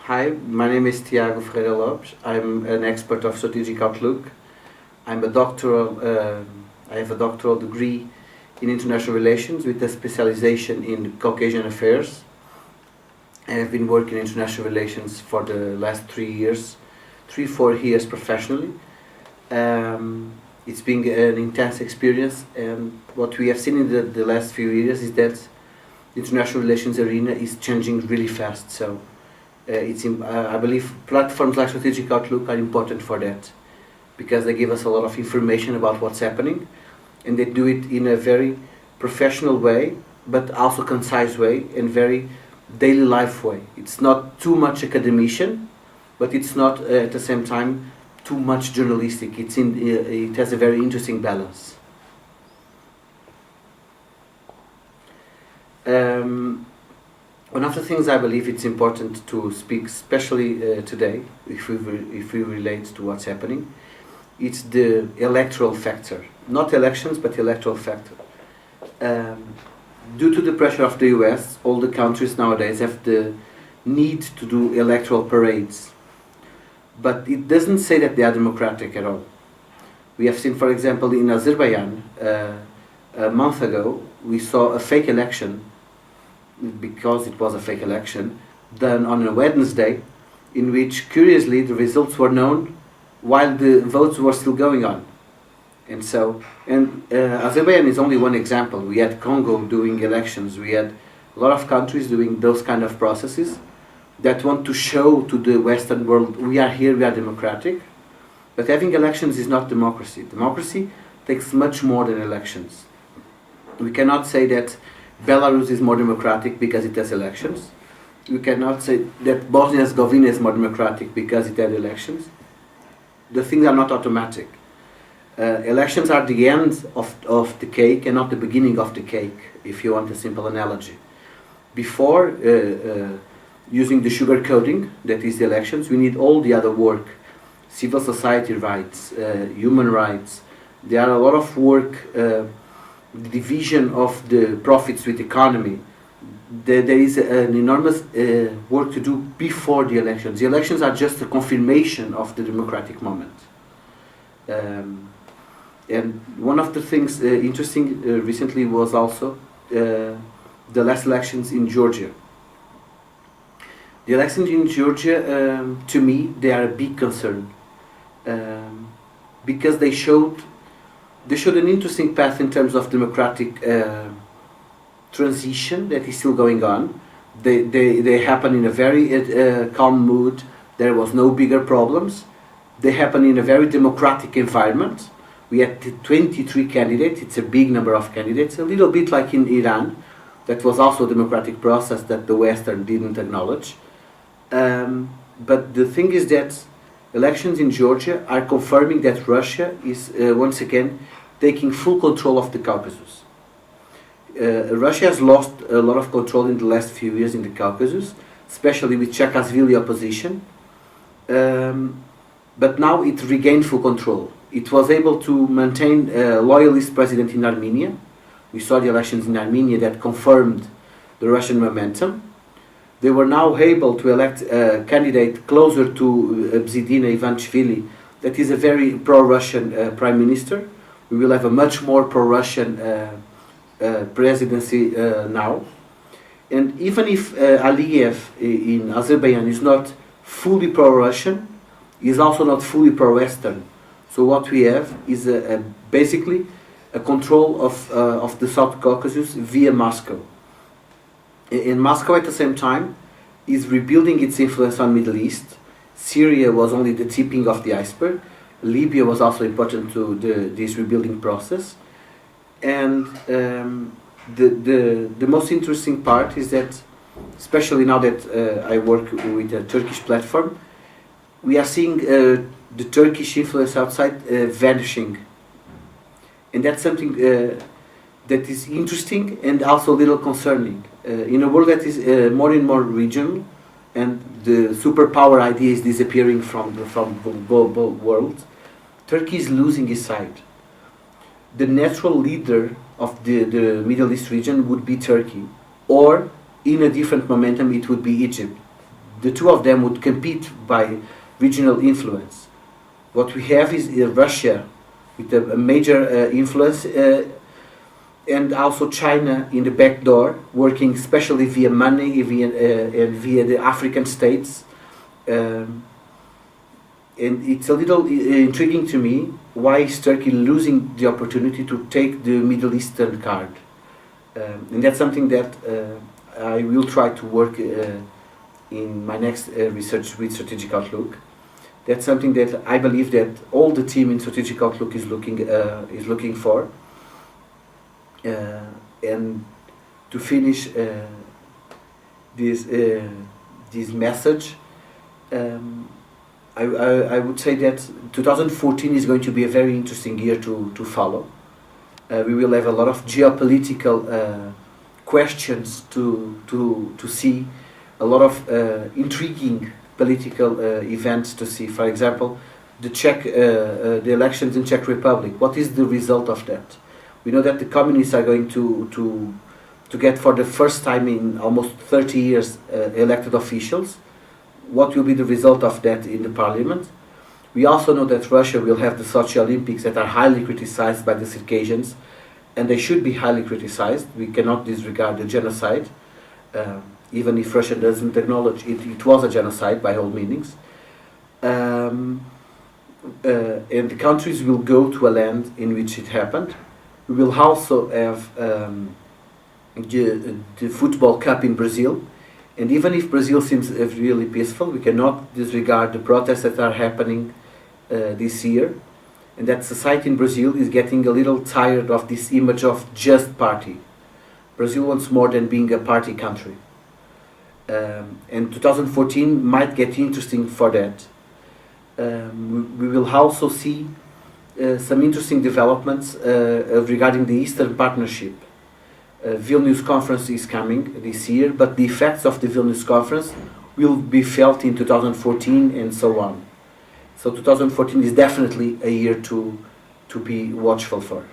Hi, my name is Tiago Ferreira Lopes. I'm an expert of strategic outlook. I'm a doctoral, I have a doctoral degree in international relations with a specialization in Caucasian affairs. I have been working in international relations for the last 4 years professionally. It's been an intense experience, and what we have seen in the last few years is that the international relations arena is changing really fast. So I believe platforms like Strategic Outlook are important for that, because they give us a lot of information about what's happening, and they do it in a very professional way, but also concise way and very daily life way. It's not too much academician, but it's not at the same time too much journalistic. It has a very interesting balance. One of the things I believe it's important to speak, especially today, if we relate to what's happening, it's the electoral factor. Not elections, but electoral factor. Due to the pressure of the US, all the countries nowadays have the need to do electoral parades. But it doesn't say that they are democratic at all. We have seen, for example, in Azerbaijan, a month ago, we saw a fake election, because it was a fake election, done on a Wednesday, in which, curiously, the results were known while the votes were still going on. And Azerbaijan is only one example. We had Congo doing elections. We had a lot of countries doing those kind of processes that want to show to the Western world, we are here, we are democratic. But having elections is not democracy. Democracy takes much more than elections. We cannot say that Belarus is more democratic because it has elections. We cannot say that Bosnia-Herzegovina is more democratic because it had elections. The things are not automatic. Elections are the end of the cake and not the beginning of the cake, if you want a simple analogy. Before using the sugar coating, that is the elections, we need all the other work. Civil society rights, human rights. There are a lot of work, the division of the profits with the economy. There is an enormous work to do before the elections. The elections are just a confirmation of the democratic moment. And one of the things interesting recently was also the last elections in Georgia. The elections in Georgia, to me, they are a big concern, because they showed an interesting path in terms of democratic transition that is still going on. They happen in a very calm mood. There was no bigger problems. They happen in a very democratic environment. We had 23 candidates. It's a big number of candidates, a little bit like in Iran. That was also a democratic process that the Western didn't acknowledge. But the thing is that elections in Georgia are confirming that Russia is once again taking full control of the Caucasus. Russia has lost a lot of control in the last few years in the Caucasus, especially with Saakashvili opposition. But now it regained full control. It was able to maintain a loyalist president in Armenia. We saw the elections in Armenia that confirmed the Russian momentum. They were now able to elect a candidate closer to Zidina Ivanishvili, that is a very pro-Russian prime minister. We will have a much more pro-Russian presidency now. And even if Aliyev in Azerbaijan is not fully pro-Russian, he is also not fully pro-Western. So what we have is basically a control of the South Caucasus via Moscow. In Moscow, at the same time, is rebuilding its influence on Middle East. Syria was only the tipping of the iceberg. Libya was also important to this rebuilding process. And the most interesting part is that, especially now that I work with a Turkish platform, we are seeing the Turkish influence outside vanishing. And that's something that is interesting and also a little concerning. In a world that is more and more regional, and the superpower idea is disappearing from the global world, Turkey is losing its side. The natural leader of the Middle East region would be Turkey, or in a different momentum it would be Egypt. the two of them would compete by regional influence. What we have is Russia with a major influence, and also China in the back door, working especially via money and via the African states. And it's a little intriguing to me, why is Turkey losing the opportunity to take the Middle Eastern card? And that's something that I will try to work in my next research with Strategic Outlook. That's something that I believe that all the team in Strategic Outlook is looking for. And to finish this message, I would say that 2014 is going to be a very interesting year to follow. We will have a lot of geopolitical questions to see, a lot of intriguing political events to see. For example, the elections in Czech Republic. What is the result of that? We know that the communists are going to get, for the first time in almost 30 years, elected officials. What will be the result of that in the parliament? We also know that Russia will have the Sochi Olympics that are highly criticized by the Circassians, and they should be highly criticized. We cannot disregard the genocide, even if Russia doesn't acknowledge it. It was a genocide by all meanings. And the countries will go to a land in which it happened. We will also have the Football Cup in Brazil. And even if Brazil seems really peaceful, we cannot disregard the protests that are happening this year. And that society in Brazil is getting a little tired of this image of just party. Brazil wants more than being a party country. And 2014 might get interesting for that. We will also see some interesting developments regarding the Eastern Partnership. Vilnius Conference is coming this year, but the effects of the Vilnius Conference will be felt in 2014 and so on. So 2014 is definitely a year to be watchful for.